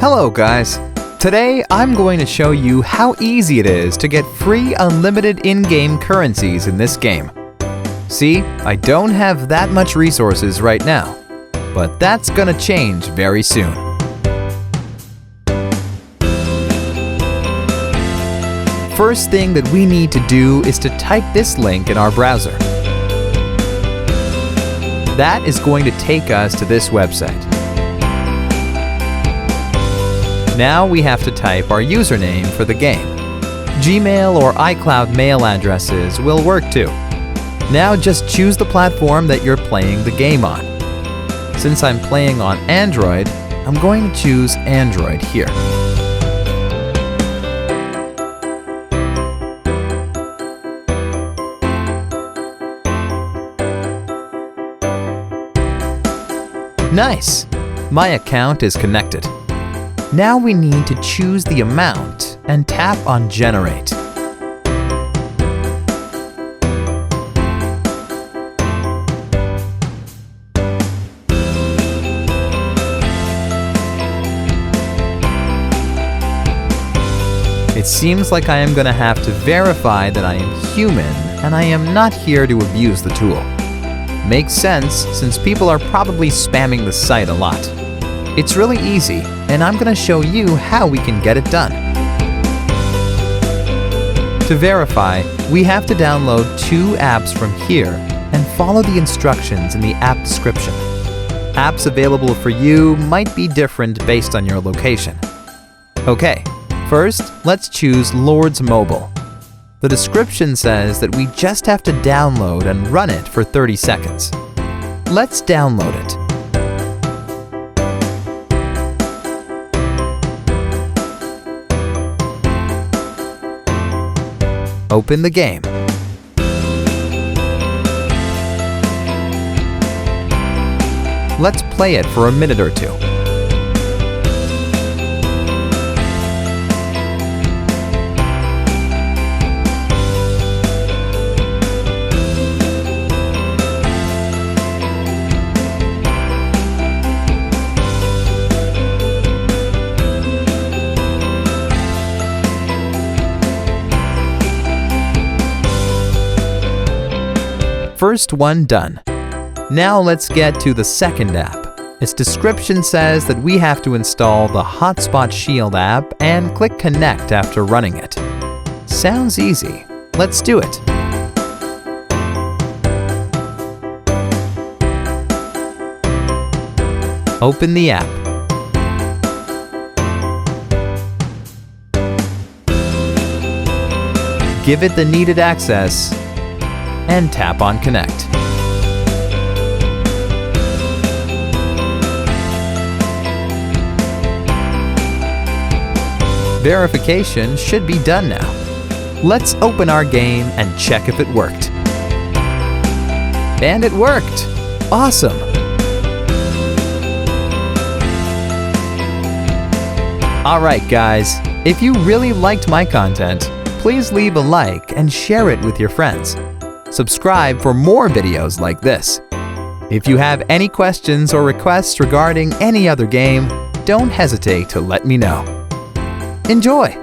Hello guys! Today I'm going to show you how easy it is to get free unlimited in-game currencies in this game. See, I don't have that much resources right now, but that's gonna change very soon. First thing that we need to do is to type this link in our browser. That is going to take us to this website. Now we have to type our username for the game. Gmail or iCloud mail addresses will work too. Now just choose the platform that you're playing the game on. Since I'm playing on Android, I'm going to choose Android here. Nice! My account is connected. Now we need to choose the amount and tap on Generate. It seems like I am going to have to verify that I am human and I am not here to abuse the tool. Makes sense since people are probably spamming the site a lot. It's really easy, and I'm going to show you how we can get it done. To verify, we have to download 2 apps from here and follow the instructions in the app description. Apps available for you might be different based on your location. Okay, first, let's choose Lord's Mobile. The description says that we just have to download and run it for 30 seconds. Let's download it. Open the game. Let's play it for a minute or two. First one done. Now let's get to the second app. Its description says that we have to install the Hotspot Shield app and click Connect after running it. Sounds easy. Let's do it. Open the app. Give it the needed access and tap on Connect. Verification should be done now. Let's open our game and check if it worked. And it worked! Awesome! Alright guys, if you really liked my content, please leave a like and share it with your friends. Subscribe for more videos like this. If you have any questions or requests regarding any other game, don't hesitate to let me know. Enjoy!